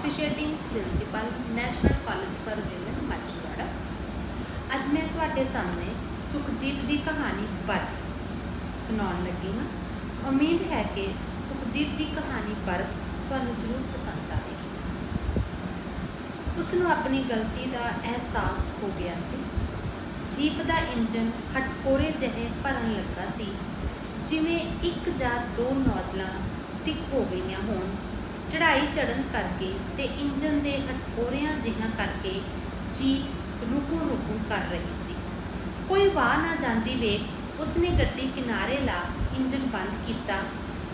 Officiating principal national college for women Machhiwara. अज मैं तुहाडे सामने सुखजीत की कहानी बर्फ सुनाउण लगी हाँ। उम्मीद है कि सुखजीत की कहानी बर्फ तुहानूं जरूर पसंद आएगी। उसनूं अपनी गलती का एहसास हो गया सी। जीप का इंजन हटकोरे जहे भरन लगा सी, जिवें एक या दो नौजलां स्टिक हो गई होण। चढ़ाई चढ़न करके ते इंजन के हटकोरियां जिहां करके जीप रुकू रुकू कर रही सी। कोई वाह ना जाती वेख उसने गड्डी किनारे ला इंजन बंद किया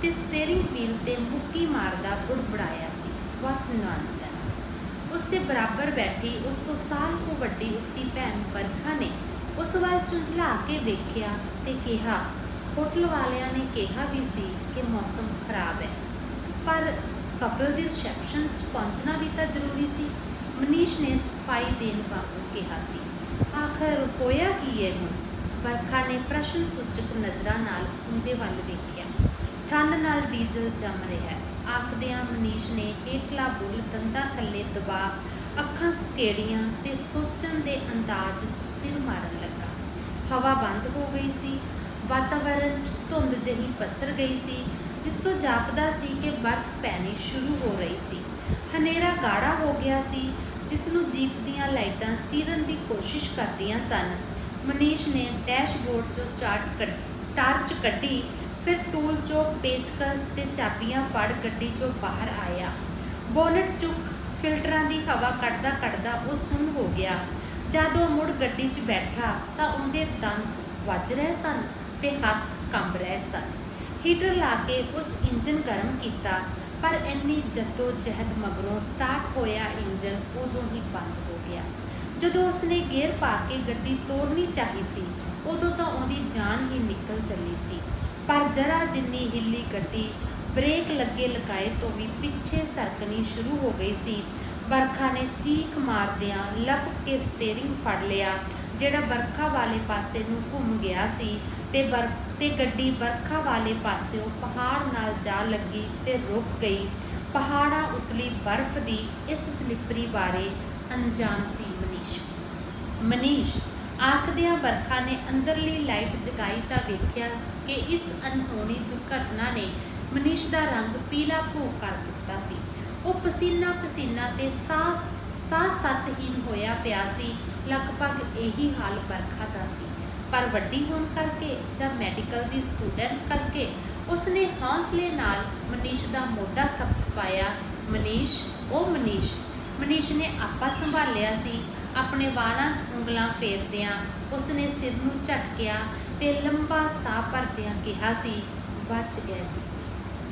ते स्टेयरिंग व्हील ते मुक्की मारदा बुड़बड़ाया सी। What nonsense. उसके बराबर बैठी उस तो साल को वड्डी उसकी भैन बरखा ने उस वाल झुंझला के वेख्या ते कहा, होटल वालियां ने कहा भी सी कि मौसम खराब है, पर कपल की रिसैप्शन पहुंचना भी तो जरूरी सी। मनीष ने सफाई देन वांगू कहा सी, आखिर होया की है हुण? बरखा ने प्रश्न सूचक नज़रां नाल उनदे वल वेख्या। ठंड नाल डीजल जम रहा है, आखदियां मनीष ने हेठला बुल दंदां थल्ले दबा अखां सकेड़ियां ते सोचण दे अंदाज च सिर मारन लगा। हवा बंद हो गई सी, वातावरण धुंध जही पसर गई सी, जिस तो जापदा सी कि बर्फ पैनी शुरू हो रही सी। हनेरा गाढ़ा हो गया सी, जिसनूं जीप दीयां लाइटां चीरन की कोशिश करदियां सन। मनीष ने डैशबोर्ड चों टार्च कड्ढी, फिर टूल चों पेचकस ते चाबियां फड़ गड्डी चों बाहर आया। बोनट चुक फिल्टरां दी हवा कढ़दा कढ़दा वो सुन्न हो गया। जद वो मुड़ गड्डी च बैठा तां उहदे दंद वज रहे सन ते हत्थ कंब रहे सन। हीटर ला के उस इंजन गर्म किया, पर इन्नी जद्दोजहद मगरों स्टार्ट होया इंजन उदों ही बंद हो गया। जदों उसने गेयर पा के गड्डी तोड़नी चाही सी, उदों तो उहदी जान ही निकल चली सी। पर जरा जिन्नी हिली गड्डी ब्रेक लगे लगाए तो भी पिछे सरकनी शुरू हो गई सी। बरखा ने चीख मारदियां लपक के स्टेयरिंग फड़ लिया, जिहड़ा बरखा वाले पासे नूं घुम गया सी ते गड्डी बरखा वाले पासियों पहाड़ नाल जा लगी ते रुक गई। पहाड़ा उतली बर्फ दी इस स्लिपरी बारे अनजान सी मनीष आखदियां बरखा ने अंदरली लाइट जगाई तां वेख्या कि इस अनहोनी दुर्घटना ने मनीष का रंग पीला भो कर दिता सी। वो पसीना पसीना ते साह सतहीन होया पिया सी। लगभग यही हाल बरखा का सी, पर वड्डी होने करके या मैडिकल की स्टूडेंट करके उसने हौसले नाल मनीष का मोढा थपथपाया। मनीष, ओ मनीष। मनीष ने आपा संभालिया सी। अपने वालों च उंगलां फेरदियां उसने सिर नूं झटकिया ते लंबा साह भरदियां कहा सी, बच गए।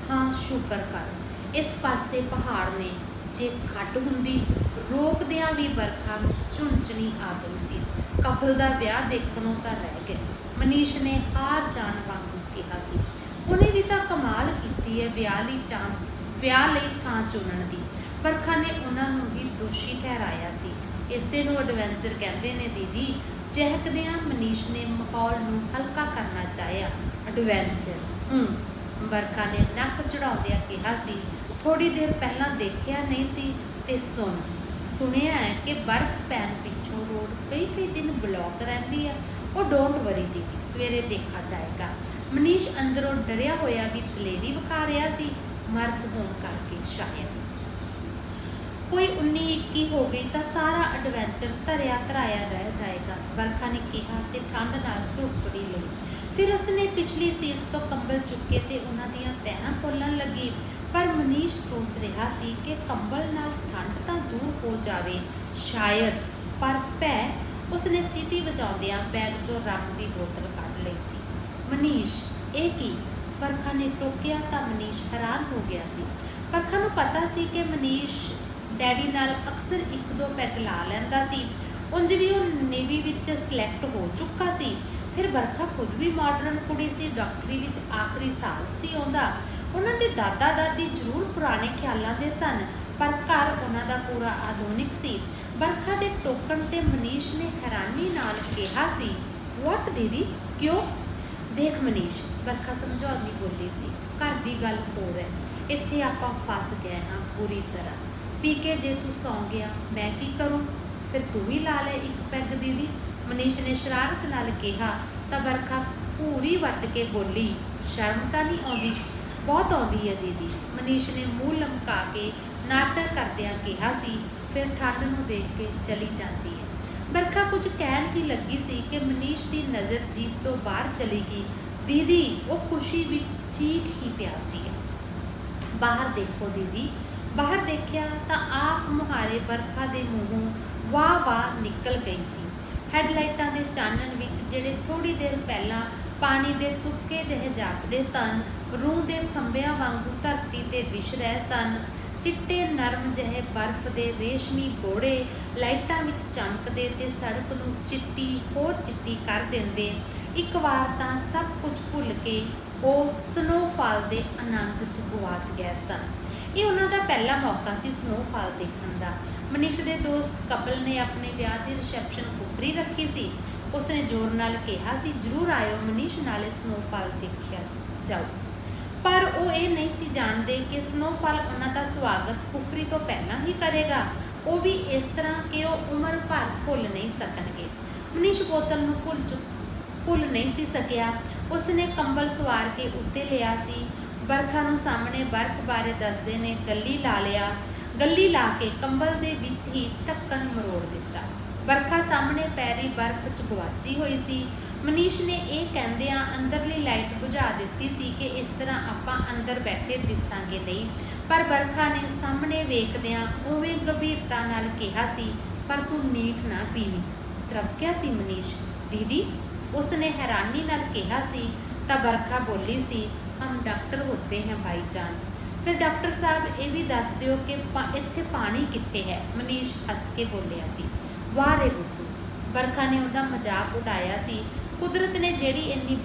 हाँ, शुक्र कर इस पासे पहाड़ ने, जे खड्ड हुंदी रोकदियां भी बरखा नूं झुंझणी आ गई सी। कपल का ब्याह देखणों तो रह गए। मनीष ने हार जाण वांगू कहा सी। उन्हें भी तो कमाल की है ब्याह लई थां चुनण दी। बरखा ने उन्होंने ही दोषी ठहराया सी। इसे नूं एडवेंचर कहते ने दीदी। चहकदियां मनीष ने माहौल नूं हल्का करना चाहया। एडवेंचर बरखा ने नक चढ़ाउंदियां कहा सी, थोड़ी देर पहला देखिया नहीं सी ते सुनिया है कि बर्फ पैन पिछों रोड कई दिन ब्लॉक रहती है। वो डोंट वरी दीदी, सवेरे देखा जाएगा। मनीष अंदरों डरिया होया भी दलेरी विखा रहा सी। मर्द होने करके शायद कोई 19-21 हो गई तो सारा एडवेंचर धरिया धराया रह जाएगा, बरखा ने कहा ते ठंड नाल धुपड़ी लई। फिर उसने पिछली सीट तो कंबल चुके ते उन्हां दीयां तैहां खोलण लगी। पर मनीष सोच रहा सी कि कंबल नाल ठंड तो दूर हो जाए शायद, पर भै उसने सीटी वजाउंदियां बैग चों रम की बोतल कढ लई सी। मनीष, ये की? बरखा ने टोकिया तो मनीष हैरान हो गया सी। बरखा नूं पता सी कि मनीष डैडी नाल अक्सर 1-2 पैग ला लैंदा सी। उंज भी वो नेवी विच सिलैक्ट हो चुका सी। फिर बरखा खुद भी मॉडर्न कुड़ी सी, डॉक्टरी विच आखिरी साल सी आउंदा। उन्हां दे दादा दादी जरूर पुराने ख्यालों के सन, पर घर उन्हां दा पूरा आधुनिक सी। बरखा के टोकन ते मनीष ने हैरानी नाल कहा सी, व्हाट दीदी, क्यों? देख मनीष, बरखा समझाउंदी बोली सी, घर की गल होर है, इत्थे आपां फस गए हाँ बुरी तरह। पी के जे तू सौ गया मैं की करूँ, फिर तू भी ला ले एक पैग दीदी, मनीष ने शरारत नाल कहा। तो बरखा पूरी वट के बोली, शर्म तो नहीं आती? बहुत आती है दीदी, मनीष ने मूँह लमका के नाटक करदियां कहा सी, फिर ठंड नूं देख के चली जाती है। बरखा कुछ कहन ही लगी सी कि मनीष की नज़र जीप तो बाहर चली गई। दीदी वो खुशी विच चीख ही पिया सीगा। बाहर देखो दीदी, बाहर देखिया तो आप मुहारे बरखा के मूँहों वाह वाह निकल गई सी। हैडलाइटां दे चानण विच जिहड़े थोड़ी देर पहला पानी दे तुक्के जहे जापदे सन, रूह दे खंबियां वांगू धरती ते विछ रहे सन। चिट्टे नरम जहे बर्फ के रेशमी गोड़े लाइटां विच चमकदे ते सड़क नूं चिट्टी होर चिट्टी कर देंदे। एक बार तां सब कुछ भुल के वो स्नोफॉल के आनंद च गुआच गए सन। ये उन्हां दा पहला मौका सी स्नोफॉल देखण दा। मनीष के दोस्त कपल ने अपने ब्याह की रिसैप्शन कुफरी रखी सी। उसने जोर नाल कहा सी, जरूर आयो मनीष, नाले स्नोफॉल देखिया जाओ। पर वो ये नहीं सी जानते कि स्नोफॉल उन्हां दा स्वागत कुफरी तो पहला ही करेगा, वो भी इस तरह कि वो उम्र भर भुल नहीं सकणगे। मनीष बोतल नूं भुल नहीं सी सकिया। उसने कंबल सवार के उत्ते लिया सी। बरखा नूं सामने बर्फ बारे दसदे ने गली ला लिया। गली ला के कंबल दे विच ही ढक्कन मरोड़ दिता। बरखा सामने पैरी बर्फ च गुआची हुई सी। मनीष ने यह कहंदियां अंदरली लाइट बुझा दी सी कि इस तरह आपां अंदर बैठे दिसांगे नहीं। पर बरखा ने सामने वेखदियां उवें गंभीरता नाल कहा सी, पर तू नीठ ना पीवी। तरपकिया सी मनीष। दीदी, उसने हैरानी नाल कहा सी। तो बरखा बोली सी, हम डॉक्टर होते हैं भाईजान। फिर डॉक्टर साहब ये भी दस दिओ कि इत्थे पानी कित्थे है। मनीष हस के बोलिया सी। वाह रे बुद्धू, बरखा ने उनका मजाक उड़ाया सी। कुदरत ने जिहड़ी इन्नी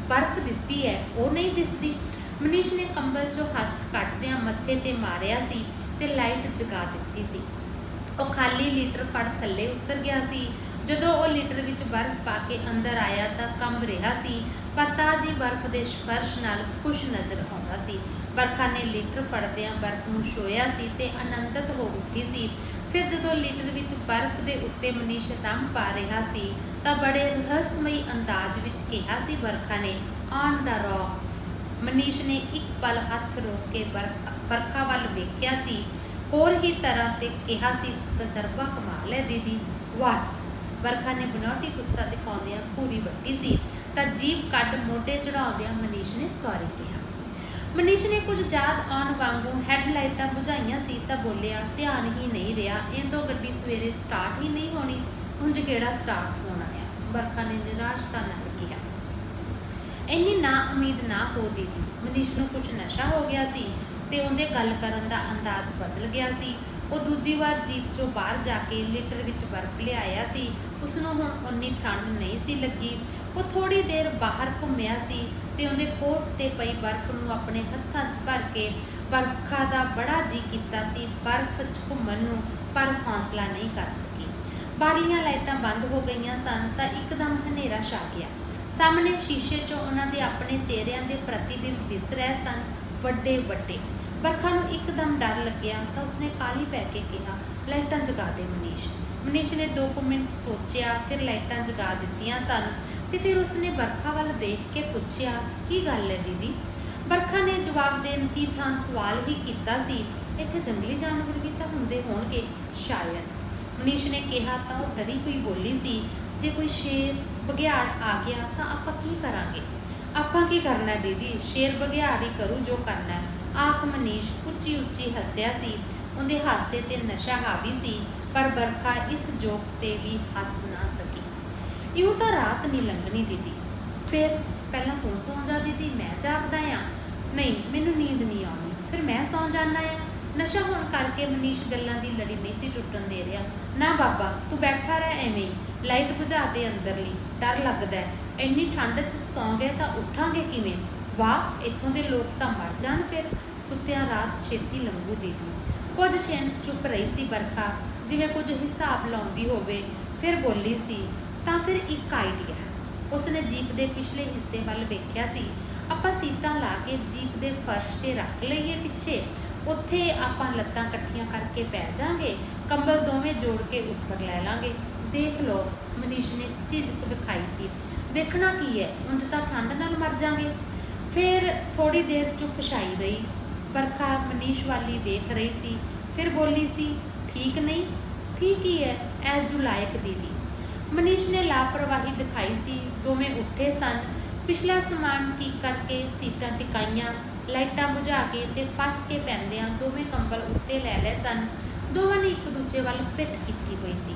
बर्फ दिती है वो नहीं दिसदी। मनीष ने कंबल चो हथ कटदियां मत्थे ते मारिया सी ते लाइट जगा दिती सी। वो खाली लीटर फड़ थल्ले उतर गया सी। जदों वो लीटर विच बर्फ पा के अंदर आया तो कंब रहा सी, पर ताजी बर्फ के स्पर्श नाल खुश नज़र आउंदा सी। बरखा ने लीटर फड़दियां बर्फ नूं छोया सी ते आनंदित हो उठी सी। फिर जदों लीटर विच बर्फ के उत्ते मनीष दम पा रहा सी तो बड़े रहस्यमयी अंदाज विच कहा सी बरखा ने, ऑन द रॉक्स। मनीष ने एक पल हथ रोक के बरखा वाल वेख्या सी। होर ही तरह ते कहा सी, तजर्बा कमाल है दीदी। वाट? बरखा ने बनौटी गुस्सा दिखाउंदियां पूरी वड्डी सी तां जीभ कढ मोढे चढ़ाउंदियां मनीष ने सॉरी कहा। मनीष ने कुछ याद आउण वांगू हैडलाइटां बुझाइयां सी तां बोलिया, ध्यान ही नहीं रहा, इह तो गड्डी सवेरे स्टार्ट ही नहीं होनी, उंज किहड़ा स्टार्ट होना है। बरखा ने निराशता नाल कहा। इन्नी ना उम्मीद ना हो दीदी। मनीष नूं कुछ नशा हो गया सी ते उहदे गल करन दा अंदाज बदल गया सी। वो दूजी बार जीप चों बाहर जाके लीटर विच बर्फ लिआया सी। उसनूं हुण उन्नी ठंड नहीं सी लगी। वो थोड़ी देर बाहर घुम्मिया सी ते उहदे कोट ते पई बर्फ नूं अपने हत्थां 'च भर के बरखा दा बड़ा जी कीता सी बर्फ 'च घुम्मण नूं, पर हौसला नहीं कर सकी। बाहरलियां लाइटां बंद हो गईयां सन तां एकदम हनेरा छा गया। सामने शीशे 'चों उन्हां दे अपने चेहरिਆਂ दे प्रतिबिंब दिस रहे सन, वड्डे वड्डे। बरखा नूं एकदम डर लग्या तो उसने काली पै के कहा, लाइटां जगा दे मनीष। मनीष ने 2 मिनट सोचिया, फिर लाइटां जगा दित्तियां सन ते फिर उसने बरखा वाल देख के पूछया, की गल है दीदी? बरखा ने जवाब देण दी थां सवाल ही कीता सी, इत्थे जंगली जानवर भी तां हुंदे होणगे शायद। मनीष ने कहा तां वो डरी हुई बोली सी, जे कोई शेर बघियाड़ आ गया तां आपां की करांगे? आपां की करना दीदी, शेर बघियाड़ ही करू जो करना है। आख मनीष उच्ची उच्ची हसिया सी। उहदे हासे ते नशा हावी सी, पर बरखा इस जोक ते भी हस ना सकी। इउं तां रात नहीं लंघनी दीदी। फिर पहलां तूं सौ जा दीदी, मैं जागदा आ। नहीं, मैनूं नींद नहीं आउंदी, फिर मैं सौ जाना आ। नशा होण करके मनीष गल्लां दी लड़ी नहीं सी टुटण दे रिहा। ना बाबा, तू बैठा रह एवें ही, लाइट बुझा दे अंदरली, डर लगदा है। इन्नी ठंड 'च सौ गए तां उठांगे किवें? वाह, इत्थों दे लोग तां मर जाण फिर। सुत्तियां रात छेती लंघू दीदी। कुछ छिन चुप रही सी बरखा, जिवें कुछ हिसाब लाउंदी होवे। फिर बोली सी, तां फिर एक आइडिया। उसने जीप के पिछले हिस्से वाल वेख्या सी। आपां सीटां ला के जीप के फर्श ते रख लईए पिछे, ਉੱਥੇ ਆਪਾਂ ਲੱਤਾਂ ਇਕੱਠੀਆਂ ਕਰਕੇ ਪੈ ਜਾਾਂਗੇ, ਕੰਬਲ ਦੋਵੇਂ ਜੋੜ ਕੇ ਉੱਪਰ ਲੈ ਲਾਂਗੇ। ਦੇਖ ਲਓ, ਮਨੀਸ਼ ਨੇ ਝਿਜਕ ਵਿਖਾਈ ਸੀ। ਵੇਖਣਾ ਕੀ ਹੈ, ਉਂਝ ਤਾਂ ਠੰਡ ਨਾਲ ਮਰ ਜਾਾਂਗੇ। ਫਿਰ ਥੋੜੀ ਦੇਰ ਚੁੱਪ ਛਾਈ ਰਹੀ। ਬਰਖਾ ਮਨੀਸ਼ ਵਾਲੀ ਵੇਖ ਰਹੀ ਸੀ, ਫਿਰ ਬੋਲੀ ਸੀ, ਠੀਕ ਨਹੀਂ? ਠੀਕ ਹੀ ਹੈ, ਐ ਜੋ ਲਾਇਕ ਦੀਦੀ। ਮਨੀਸ਼ ਨੇ ਲਾਪਰਵਾਹੀ ਦਿਖਾਈ ਸੀ। ਦੋਵੇਂ ਉੱਠੇ ਸਨ, ਪਿਛਲਾ ਸਮਾਨ ਠੀਕ ਕਰਕੇ ਸੀਟਾਂ ਟਿਕਾਈਆਂ, ਲਾਈਟਾਂ ਬੁਝਾ ਕੇ ਤੇ ਫਸ ਕੇ ਪੈਂਦਿਆਂ ਦੋਵੇਂ ਕੰਬਲ ਉੱਤੇ ਲੈ ਲਏ ਸਨ। ਦੋਵਾਂ ਨੇ ਇੱਕ ਦੂਜੇ ਵੱਲ ਪਿੱਠ ਕੀਤੀ ਹੋਈ ਸੀ।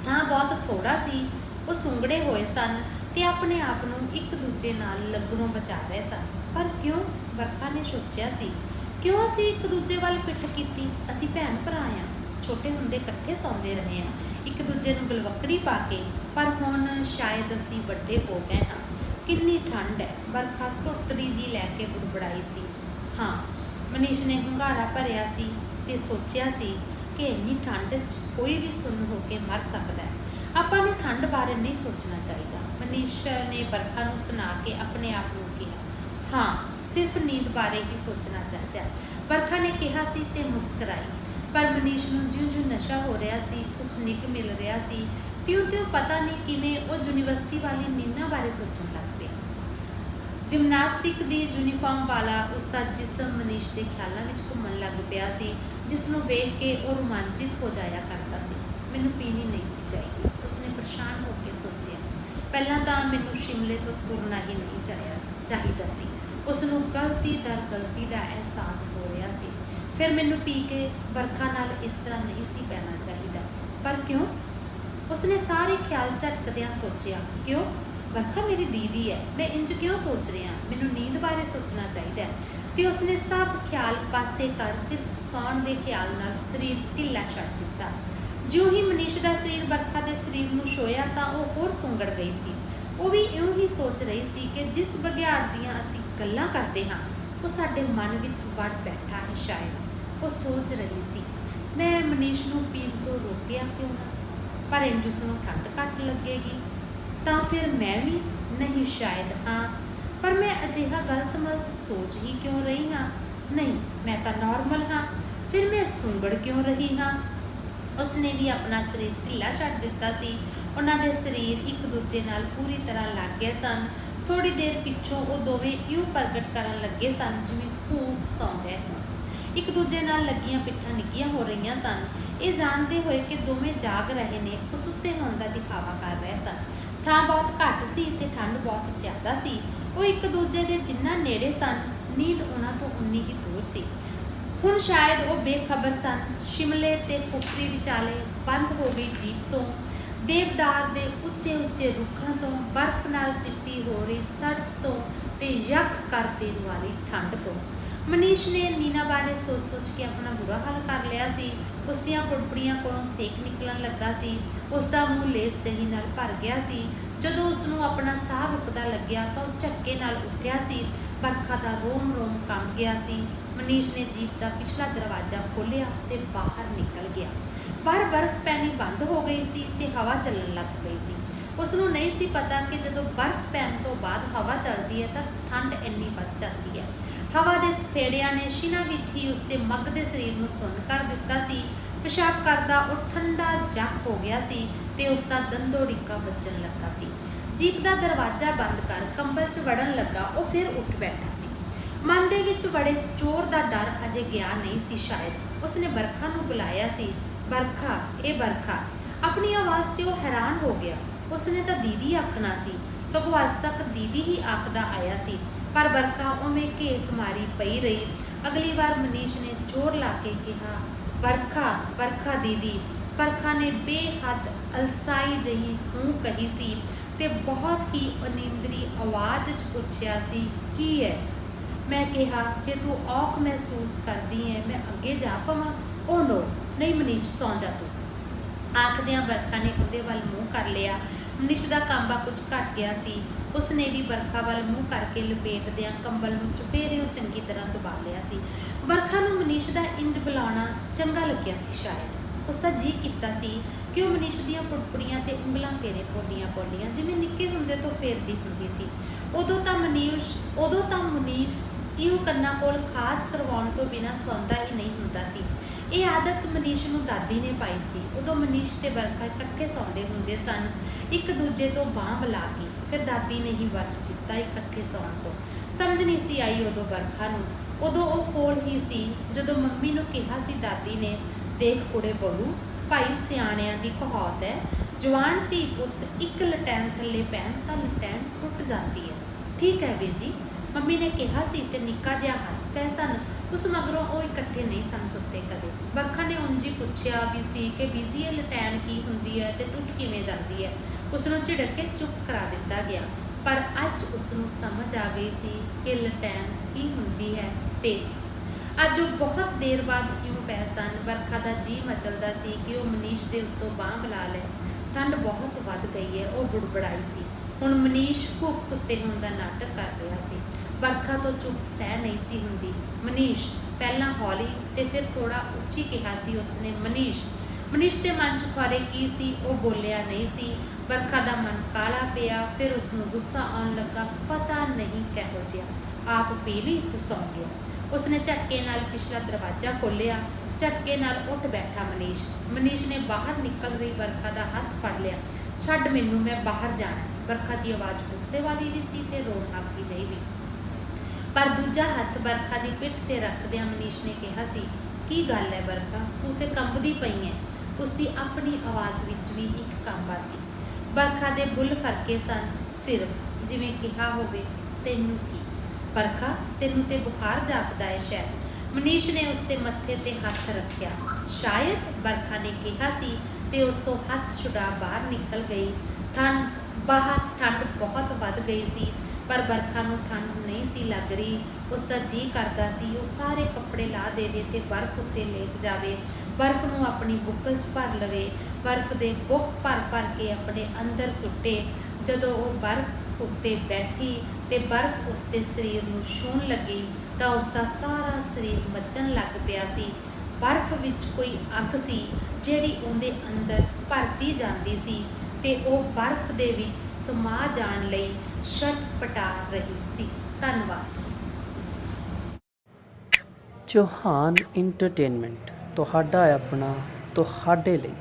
ਥਾਂ ਬਹੁਤ ਥੋੜਾ ਸੀ। ਉਹ ਸੁੰਗੜੇ ਹੋਏ ਸਨ ਤੇ ਆਪਣੇ ਆਪ ਨੂੰ ਇੱਕ ਦੂਜੇ ਨਾਲ ਲੱਗਣੋਂ ਬਚਾ ਰਹੇ ਸਨ। ਪਰ ਕਿਉਂ? ਬਰਖਾ ਨੇ ਸੋਚਿਆ ਸੀ, ਕਿਉਂ ਅਸੀਂ ਇੱਕ ਦੂਜੇ ਵੱਲ ਪਿੱਠ ਕੀਤੀ? ਅਸੀਂ ਭੈਣ ਭਰਾ ਹਾਂ, ਛੋਟੇ ਹੁੰਦੇ ਇਕੱਠੇ ਸੌਂਦੇ ਰਹੇ ਹਾਂ, ਇੱਕ ਦੂਜੇ ਨੂੰ ਗਲਵੱਕੜੀ ਪਾ ਕੇ। ਪਰ ਹੁਣ ਸ਼ਾਇਦ ਅਸੀਂ ਵੱਡੇ ਹੋ ਗਏ ਹਾਂ। ਕਿੰਨੀ ਠੰਡ ਹੈ, ਬਰਖਾ ਧੁੱਤੜੀ ਜੀ ਲੈ ਕੇ ਬੁੜਬੜਾਈ ਸੀ। ਹਾਂ, ਮਨੀਸ਼ ਨੇ ਹੁੰਗਾਰਾ ਭਰਿਆ ਸੀ ਤੇ ਸੋਚਿਆ ਸੀ ਕਿ ਇੰਨੀ ਠੰਡ 'ਚ ਕੋਈ ਵੀ ਸੁੰਨ ਹੋ ਕੇ ਮਰ ਸਕਦਾ ਹੈ। ਆਪਾਂ ਨੂੰ ਠੰਡ ਬਾਰੇ ਨਹੀਂ ਸੋਚਣਾ ਚਾਹੀਦਾ। ਮਨੀਸ਼ ਨੇ ਬਰਖਾ ਨੂੰ ਸੁਣਾ ਕੇ ਆਪਣੇ ਆਪ ਨੂੰ ਕਿਹਾ, ਹਾਂ, ਸਿਰਫ ਨੀਂਦ ਬਾਰੇ ਹੀ ਸੋਚਣਾ ਚਾਹੀਦਾ। ਬਰਖਾ ਨੇ ਕਿਹਾ ਸੀ ਤੇ ਮੁਸਕਰਾਈ। ਪਰ ਮਨੀਸ਼ ਨੂੰ ਜਿਉਂ-ਜਿਉਂ ਨਸ਼ਾ ਹੋ ਰਿਹਾ ਸੀ, ਕੁਝ ਨਿੱਘ ਮਿਲ ਰਿਹਾ ਸੀ, ਤਿਉਂ-ਤਿਉਂ ਪਤਾ ਨਹੀਂ ਕਿਵੇਂ ਉਹ ਯੂਨੀਵਰਸਿਟੀ ਵਾਲੀ ਨੀਨਾ ਬਾਰੇ ਸੋਚਣ ਲੱਗ ਪਿਆ। ਜਿਮਨਾਸਟਿਕ ਦੀ ਯੂਨੀਫਾਰਮ ਵਾਲਾ ਉਸਦਾ ਜਿਸਮ ਮਨੀਸ਼ ਦੇ ਖਿਆਲਾਂ ਵਿੱਚ ਘੁੰਮਣ ਲੱਗ ਪਿਆ ਸੀ, ਜਿਸ ਨੂੰ ਵੇਖ ਕੇ ਉਹ ਰੋਮਾਂਚਿਤ ਹੋ ਜਾਇਆ ਕਰਦਾ ਸੀ। ਮੈਨੂੰ ਪੀਣੀ ਨਹੀਂ ਸੀ ਚਾਹੀਦੀ, ਉਸਨੇ ਪਰੇਸ਼ਾਨ ਹੋ ਕੇ ਸੋਚਿਆ। ਪਹਿਲਾਂ ਤਾਂ ਮੈਨੂੰ ਸ਼ਿਮਲੇ ਤੋਂ ਤੁਰਨਾ ਹੀ ਨਹੀਂ ਚਾਹੀਦਾ ਸੀ। ਉਸ ਨੂੰ ਗਲਤੀ ਦਰ ਗਲਤੀ ਦਾ ਅਹਿਸਾਸ ਹੋ ਰਿਹਾ ਸੀ। ਫਿਰ ਮੈਨੂੰ ਪੀ ਕੇ ਬਰਖਾ ਨਾਲ ਇਸ ਤਰ੍ਹਾਂ ਨਹੀਂ ਸੀ ਪੈਣਾ ਚਾਹੀਦਾ। ਪਰ ਕਿਉਂ? ਉਸਨੇ ਸਾਰੇ ਖਿਆਲ ਝਟਕਦਿਆਂ ਸੋਚਿਆ, ਕਿਉਂ? ਬਰਖਾ ਮੇਰੀ ਦੀਦੀ ਹੈ, ਮੈਂ ਇੰਜ ਕਿਉਂ ਸੋਚ ਰਿਹਾ? ਮੈਨੂੰ ਨੀਂਦ ਬਾਰੇ ਸੋਚਣਾ ਚਾਹੀਦਾ ਹੈ। ਤੇ ਉਸਨੇ ਸਭ ਖਿਆਲ ਪਾਸੇ ਕਰ ਸਿਰਫ ਸੌਣ ਦੇ ਖਿਆਲ ਨਾਲ ਸਰੀਰ ਢਿੱਲਾ ਛੱਡ ਦਿੱਤਾ। ਜਿਉਂ ਹੀ ਮਨੀਸ਼ ਦਾ ਸਰੀਰ ਬਰਖਾ ਦੇ ਸਰੀਰ ਨੂੰ ਛੋਇਆ ਤਾਂ ਉਹ ਹੋਰ ਸੁੰਗੜ ਗਈ ਸੀ। ਉਹ ਵੀ ਇਉਂ ਹੀ ਸੋਚ ਰਹੀ ਸੀ ਕਿ ਜਿਸ ਬਘਿਆੜ ਦੀਆਂ ਅਸੀਂ ਗੱਲਾਂ ਕਰਦੇ ਹਾਂ, ਉਹ ਸਾਡੇ ਮਨ ਵਿੱਚ ਵੜ ਬੈਠਾ ਹੈ। ਸ਼ਾਇਦ ਉਹ ਸੋਚ ਰਹੀ ਸੀ, ਮੈਂ ਮਨੀਸ਼ ਨੂੰ ਪੀਣ ਤੋਂ ਰੋਕਿਆ ਕਿਉਂ ਨਾ? ਪਰ ਇੰਜ ਉਸ ਨੂੰ ਠੰਡ ਘੱਟ ਲੱਗੇਗੀ ਤਾਂ ਫਿਰ ਮੈਂ ਵੀ ਨਹੀਂ, ਸ਼ਾਇਦ ਹਾਂ। ਪਰ ਮੈਂ ਅਜਿਹਾ ਗਲਤ ਮਲਤ ਸੋਚ ਹੀ ਕਿਉਂ ਰਹੀ ਹਾਂ? ਨਹੀਂ, ਮੈਂ ਤਾਂ ਨਾਰਮਲ ਹਾਂ। ਫਿਰ ਮੈਂ ਸੁੰਗੜ ਕਿਉਂ ਰਹੀ ਹਾਂ? ਉਸਨੇ ਵੀ ਆਪਣਾ ਸਰੀਰ ਢਿੱਲਾ ਛੱਡ ਦਿੱਤਾ ਸੀ। ਉਹਨਾਂ ਦੇ ਸਰੀਰ ਇੱਕ ਦੂਜੇ ਨਾਲ ਪੂਰੀ ਤਰ੍ਹਾਂ ਲੱਗ ਗਏ ਸਨ। ਥੋੜੀ ਦੇਰ ਪਿੱਛੋਂ ਉਹ ਦੋਵੇਂ ਇਉਂ ਪ੍ਰਗਟ ਕਰਨ ਲੱਗੇ ਸਨ ਜਿਵੇਂ ਭੂਖ ਸੌਂ ਗਏ ਹੋਣ। ਇੱਕ ਦੂਜੇ ਨਾਲ ਲੱਗੀਆਂ ਪਿੱਠਾਂ ਨਿੱਘੀਆਂ ਹੋ ਰਹੀਆਂ ਸਨ। ਇਹ ਜਾਣਦੇ ਹੋਏ ਕਿ ਦੋਵੇਂ ਜਾਗ ਰਹੇ ਨੇ, ਉਹ ਸੁੱਤੇ ਹੋਣ ਦਾ ਦਿਖਾਵਾ ਕਰ ਰਹੇ ਸਨ। ਥਾਂ ਬਹੁਤ ਘੱਟ ਸੀ ਤੇ ਠੰਡ ਬਹੁਤ ਜ਼ਿਆਦਾ ਸੀ। ਉਹ ਇੱਕ ਦੂਜੇ ਦੇ ਜਿੰਨਾ ਨੇੜੇ ਸਨ, ਨੀਂਦ ਉਹਨਾਂ ਤੋਂ ਉਨੀ ਹੀ ਦੂਰ ਸੀ। ਹੁਣ ਸ਼ਾਇਦ ਉਹ ਬੇਖਬਰ ਸਨ। ਸ਼ਿਮਲੇ ਤੇ ਫੁਕਰੀ ਵਿਚਾਲੇ ਬੰਦ ਹੋ ਗਈ ਜੀਪ ਤੋਂ, ਦੇਵਦਾਰ ਦੇ ਉੱਚੇ-ਉੱਚੇ ਰੁੱਖਾਂ ਤੋਂ, ਬਰਫ਼ ਨਾਲ ਚਿੱਟੀ ਹੋ ਰਹੀ ਸੜਕ ਤੋਂ ਤੇ ਯੱਖ ਕਰ ਦੇਣ ਵਾਲੀ ਠੰਡ ਤੋਂ। ਮਨੀਸ਼ ਨੇ ਨੀਨਾ ਬਾਰੇ ਸੋਚ ਕੇ ਆਪਣਾ ਬੁਰਾ ਹਾਲ ਕਰ ਲਿਆ ਸੀ। ਉਸ ਦੀਆਂ ਪੁੜਪੜੀਆਂ ਕੋਲੋਂ ਸੇਕ ਨਿਕਲਣ ਲੱਗਾ ਸੀ। ਉਸ ਦਾ ਮੂੰਹ ਲੇਸ ਜਹੀ ਨਾਲ ਭਰ ਗਿਆ ਸੀ। ਜਦੋਂ ਉਸ ਨੂੰ ਆਪਣਾ ਸਾਹ ਰੁਕਦਾ ਲੱਗਿਆ ਤਾਂ ਉਹ ਝੱਕੇ ਨਾਲ ਉੱਠਿਆ ਸੀ। ਬਰਖਾ ਦਾ ਰੋਮ ਕੰਬ ਗਿਆ ਸੀ। ਮਨੀਸ਼ ਨੇ ਜੀਪ ਦਾ ਪਿਛਲਾ ਦਰਵਾਜ਼ਾ ਖੋਲ੍ਹਿਆ ਤੇ ਬਾਹਰ ਨਿਕਲ ਗਿਆ। ਬਾਹਰ ਬਰਫ਼ ਪੈਣੀ ਬੰਦ ਹੋ ਗਈ ਸੀ ਤੇ ਹਵਾ ਚੱਲਣ ਲੱਗ ਪਈ ਸੀ। ਉਸ ਨੂੰ ਨਹੀਂ ਸੀ ਪਤਾ ਕਿ ਜਦੋਂ ਬਰਫ਼ ਪੈਣ ਤੋਂ ਬਾਅਦ ਹਵਾ ਚੱਲਦੀ ਹੈ ਤਾਂ ਠੰਡ ਇੰਨੀ ਵੱਧ ਜਾਂਦੀ ਹੈ। ਹਵਾ ਦੇ ਫੇੜਿਆਂ ਨੇ ਸ਼ਿਨਾਂ ਵਿੱਚ ਹੀ ਉਸਦੇ ਮੱਗ ਦੇ ਸਰੀਰ ਨੂੰ ਸੁੰਨ ਕਰ ਦਿੱਤਾ ਸੀ। ਪਿਸ਼ਾਬ ਕਰਦਾ ਉਹ ਠੰਡਾ ਜੱਕ ਹੋ ਗਿਆ ਸੀ ਤੇ ਉਸਦਾ ਦੰਦੋ ਡਿੱਕਾ ਵੱਜਣ ਲੱਗਾ ਸੀ। ਜੀਪ ਦਾ ਦਰਵਾਜ਼ਾ ਬੰਦ ਕਰ ਕੰਬਲ 'ਚ ਵੜਨ ਲੱਗਾ। ਉਹ ਫਿਰ ਉੱਠ ਬੈਠਾ ਸੀ। ਮਨ ਦੇ ਵਿੱਚ ਬੜੇ ਚੋਰ ਦਾ ਡਰ ਅਜੇ ਗਿਆ ਨਹੀਂ ਸੀ। ਸ਼ਾਇਦ ਉਸਨੇ ਬਰਖਾ ਨੂੰ ਬੁਲਾਇਆ ਸੀ, ਬਰਖਾ, ਇਹ ਬਰਖਾ। ਆਪਣੀ ਆਵਾਜ਼ ਤੇ ਉਹ ਹੈਰਾਨ ਹੋ ਗਿਆ। ਉਸਨੇ ਤਾਂ ਦੀਦੀ ਆਖਣਾ ਸੀ, ਸਗੋਂ ਅੱਜ ਤੱਕ ਦੀਦੀ ਹੀ ਆਖਦਾ ਆਇਆ ਸੀ। ਪਰ ਬਰਖਾ ਉਵੇਂ ਘੇਸ ਮਾਰੀ ਪਈ ਰਹੀ। ਅਗਲੀ ਵਾਰ ਮਨੀਸ਼ ਨੇ ਜ਼ੋਰ ਲਾ ਕੇ ਕਿਹਾ, ਬਰਖਾ, ਬਰਖਾ ਦੀਦੀ। ਬਰਖਾ ਨੇ ਬੇਹੱਦ ਅਲਸਾਈ ਜਿਹੀ ਹੂੰ ਕਹੀ ਸੀ ਤੇ ਬਹੁਤ ਹੀ ਅਨੀਂਦਰੀ ਆਵਾਜ਼ 'ਚ ਪੁੱਛਿਆ ਸੀ, ਕੀ ਹੈ? ਮੈਂ ਕਿਹਾ, ਜੇ ਤੂੰ ਔਖ ਮਹਿਸੂਸ ਕਰਦੀ ਹੈ ਮੈਂ ਅੱਗੇ ਜਾ ਪਵਾਂ? ਓ ਨੋ, ਨਹੀਂ ਮਨੀਸ਼, ਸੌਂ ਜਾ ਤੂੰ। ਆਖਦਿਆਂ ਬਰਖਾ ਨੇ ਉਹਦੇ ਵੱਲ ਮੂੰਹ ਕਰ ਲਿਆ। ਮਨੀਸ਼ ਦਾ ਕਾਂਬਾ ਕੁਝ ਘਟ ਗਿਆ ਸੀ। ਉਸਨੇ ਵੀ ਬਰਖਾ ਵੱਲ ਮੂੰਹ ਕਰਕੇ ਲਪੇਟਦਿਆਂ ਕੰਬਲ ਨੂੰ ਚੁਫੇਰਿਓਂ ਚੰਗੀ ਤਰ੍ਹਾਂ ਦਬਾ ਲਿਆ ਸੀ। ਬਰਖਾ ਨੂੰ ਮਨੀਸ਼ ਦਾ ਇੰਜ ਬੁਲਾਉਣਾ ਚੰਗਾ ਲੱਗਿਆ ਸੀ। ਸ਼ਾਇਦ ਉਸਦਾ ਜੀਅ ਕੀਤਾ ਸੀ ਕਿ ਉਹ ਮਨੀਸ਼ ਦੀਆਂ ਪੁੜਪੜੀਆਂ ਤੇ ਉਂਗਲਾਂ ਫੇਰੇ ਪੌਂਡੀਆਂ ਜਿਵੇਂ ਨਿੱਕੇ ਹੁੰਦੇ ਤੋਂ ਫੇਰਦੀ ਹੁੰਦੀ ਸੀ। ਉਦੋਂ ਤਾਂ ਮਨੀਸ਼ ਇਉਂ ਕੰਨਾਂ ਕੋਲ ਖਾਜ ਕਰਵਾਉਣ ਤੋਂ ਬਿਨਾਂ ਸੌਂਦਾ ਹੀ ਨਹੀਂ ਹੁੰਦਾ ਸੀ। ਇਹ ਆਦਤ ਮਨੀਸ਼ ਨੂੰ ਦਾਦੀ ਨੇ ਪਾਈ ਸੀ। ਉਦੋਂ ਮਨੀਸ਼ ਤੇ ਬਰਖਾ ਇਕੱਠੇ ਸੌਂਦੇ ਹੁੰਦੇ ਸਨ, ਇੱਕ ਦੂਜੇ ਤੋਂ ਬਾਂਹ ਮਿਲਾ ਕੇ। ਫਿਰ ਦਾਦੀ ਨੇ ਹੀ ਵਰਜ ਦਿੱਤਾ ਇਕੱਠੇ ਸੌਣ ਤੋਂ। ਸਮਝ ਨਹੀਂ ਸੀ ਆਈ ਉਦੋਂ ਬਰਖਾ ਨੂੰ। ਉਦੋਂ ਉਹ ਕੋਲ ਹੀ ਸੀ ਜਦੋਂ ਮੰਮੀ ਨੂੰ ਕਿਹਾ ਸੀ ਦਾਦੀ ਨੇ, ਦੇਖ ਕੁੜੇ ਬਹੂ, ਭਾਈ ਸਿਆਣਿਆਂ ਦੀ ਕਹਾਵਤ ਹੈ, ਜਵਾਨ ਧੀ ਪੁੱਤ ਇੱਕ ਲਟੈਣ ਥੱਲੇ ਪੈਣ ਤਾਂ ਲਟੈਣ ਟੁੱਟ ਜਾਂਦੀ ਹੈ। ਠੀਕ ਹੈ ਵੀ ਜੀ, ਮੰਮੀ ਨੇ ਕਿਹਾ ਸੀ ਤੇ ਨਿੱਕਾ ਜਿਹਾ ਹੱਸ ਪਏ ਸਨ। ਉਸ ਮਗਰੋਂ ਉਹ ਇਕੱਠੇ ਨਹੀਂ ਸਨ ਸੁੱਤੇ ਕਦੇ। ਬਰਖਾ ਨੇ ਉਂਝ ਹੀ ਪੁੱਛਿਆ ਵੀ ਸੀ ਕਿ ਬੀਜੀ ਇਹ ਲਟੈਣ ਕੀ ਹੁੰਦੀ ਹੈ ਤੇ ਟੁੱਟ ਕਿਵੇਂ ਜਾਂਦੀ ਹੈ। ਉਸ ਨੂੰ ਝਿੜਕ ਕੇ ਚੁੱਪ ਕਰਾ ਦਿੱਤਾ ਗਿਆ। ਪਰ ਅੱਜ ਉਸ ਨੂੰ ਸਮਝ ਆ ਗਈ ਸੀ ਕਿ ਲਟੈਣ ਕੀ ਹੁੰਦੀ ਹੈ ਤੇ ਅੱਜ ਉਹ ਬਹੁਤ ਦੇਰ ਬਾਅਦ ਇਉਂ ਪਏ ਸਨ। ਬਰਖਾ ਦਾ ਜੀ ਮਚਲਦਾ ਸੀ ਕਿ ਉਹ ਮਨੀਸ਼ ਦੇ ਉੱਤੋਂ ਬਾਂਹ ਬੁਲਾ ਲੈ। ਠੰਡ ਬਹੁਤ ਵੱਧ ਗਈ ਹੈ, ਉਹ ਬੁੜਬੜਾਈ ਸੀ। ਹੁਣ ਮਨੀਸ਼ ਘੂਕ ਸੁੱਤੇ ਹੋਣ ਦਾ ਨਾਟਕ ਕਰ ਰਿਹਾ ਸੀ। ਬਰਖਾ ਤੋਂ ਚੁੱਪ ਸਹਿ ਨਹੀਂ ਸੀ ਹੁੰਦੀ। ਮਨੀਸ਼, ਪਹਿਲਾਂ ਹੌਲੀ ਤੇ ਫਿਰ ਥੋੜਾ ਉੱਚੀ ਕਿਹਾ ਸੀ ਉਸਨੇ, ਮਨੀਸ਼। ਮਨੀਸ਼ ਦੇ ਮਨ 'ਚ ਖੁਆਰੇ ਕੀ ਸੀ, ਉਹ ਬੋਲਿਆ ਨਹੀਂ ਸੀ। ਬਰਖਾ ਦਾ ਮਨ ਕਾਲਾ ਪਿਆ। ਫਿਰ ਉਸ ਨੂੰ ਗੁੱਸਾ ਆਉਣ ਲੱਗਾ, ਪਤਾ ਨਹੀਂ ਕਿਹੋ ਜਿਹਾ। ਆਪ ਪੀ ਲਈ ਤੇ ਸੌਂ ਗਿਆ। ਉਸਨੇ ਝਟਕੇ ਨਾਲ ਪਿਛਲਾ ਦਰਵਾਜ਼ਾ ਖੋਲ੍ਹਿਆ। ਝਟਕੇ ਨਾਲ ਉੱਠ ਬੈਠਾ ਮਨੀਸ਼। ਮਨੀਸ਼ ਨੇ ਬਾਹਰ ਨਿਕਲ ਰਹੀ ਬਰਖਾ ਦਾ ਹੱਥ ਫੜ ਲਿਆ। ਛੱਡ ਮੈਨੂੰ, ਮੈਂ ਬਾਹਰ ਜਾਣਾ। ਬਰਖਾ ਦੀ ਆਵਾਜ਼ ਗੁੱਸੇ ਵਾਲੀ ਵੀ ਸੀ ਤੇ ਰੋਣ ਲੱਗੀ ਜਿਹੀ ਵੀ। ਪਰ ਦੂਜਾ ਹੱਥ ਬਰਖਾ ਦੀ ਪਿੱਠ ਤੇ ਰੱਖਦਿਆਂ ਮਨੀਸ਼ ਨੇ ਕਿਹਾ ਸੀ, ਕੀ ਗੱਲ ਹੈ ਬਰਖਾ, ਤੂੰ ਤੇ ਕੰਬਦੀ ਪਈ ਹੈ। ਉਸਦੀ ਆਪਣੀ ਆਵਾਜ਼ ਵਿੱਚ ਵੀ ਇੱਕ ਕੰਬਾ ਸੀ। ਬਰਖਾ ਦੇ ਬੁੱਲ ਫਰਕੇ ਸਨ, ਸਿਰਫ ਜਿਵੇਂ ਕਿਹਾ ਹੋਵੇ, ਤੈਨੂੰ ਕੀ ਬਰਖਾ, ਤੈਨੂੰ ਤੇ ਬੁਖਾਰ ਜਾਪਦਾ ਹੈ ਸ਼ਾਇਦ। ਮਨੀਸ਼ ਨੇ ਉਸਦੇ ਮੱਥੇ ਤੇ ਹੱਥ ਰੱਖਿਆ। ਸ਼ਾਇਦ, ਬਰਖਾ ਨੇ ਕਿਹਾ ਸੀ ਤੇ ਉਸ ਤੋਂ ਹੱਥ ਛੁਡਾ ਬਾਹਰ ਨਿਕਲ ਗਈ। ਬਾਹਰ ਠੰਡ ਬਹੁਤ ਵੱਧ ਗਈ ਸੀ, ਪਰ ਬਰਖਾ ਨੂੰ ਠੰਡ ਨਹੀਂ ਸੀ ਲੱਗ ਰਹੀ। ਉਸਦਾ ਜੀਅ ਕਰਦਾ ਸੀ ਉਹ ਸਾਰੇ ਕੱਪੜੇ ਲਾ ਦੇਵੇ ਤੇ ਬਰਫ਼ ਉੱਤੇ ਲੇਟ ਜਾਵੇ, ਬਰਫ਼ ਨੂੰ ਆਪਣੀ ਬੁੱਕਲ 'ਚ ਭਰ ਲਵੇ, ਬਰਫ਼ ਦੇ ਬੁੱਕ ਭਰ ਭਰ ਕੇ ਆਪਣੇ ਅੰਦਰ ਸੁੱਟੇ। ਜਦੋਂ ਉਹ ਬਰਫ਼ ਉੱਤੇ ਬੈਠੀ ਤੇ ਬਰਫ਼ ਉਸਦੇ ਸਰੀਰ ਨੂੰ ਛੂਹਣ ਲੱਗੀ ਤਾਂ ਉਸਦਾ ਸਾਰਾ ਸਰੀਰ ਮੱਚਣ ਲੱਗ ਪਿਆ ਸੀ। ਬਰਫ਼ ਵਿੱਚ ਕੋਈ ਅੱਗ ਸੀ ਜਿਹੜੀ ਉਹਦੇ ਅੰਦਰ ਭਰਤੀ ਜਾਂਦੀ ਸੀ ਤੇ ਉਹ ਬਰਫ਼ ਦੇ ਵਿੱਚ ਸਮਾ ਜਾਣ ਲਈ ਛਟਪਟਾ ਰਹੀ ਸੀ। ਧੰਨਵਾਦ। ਚੌਹਾਨ ਇੰਟਰਟੇਨਮੈਂਟ ਤੁਹਾਡਾ ਆਪਣਾ, ਤੁਹਾਡੇ ਲਈ।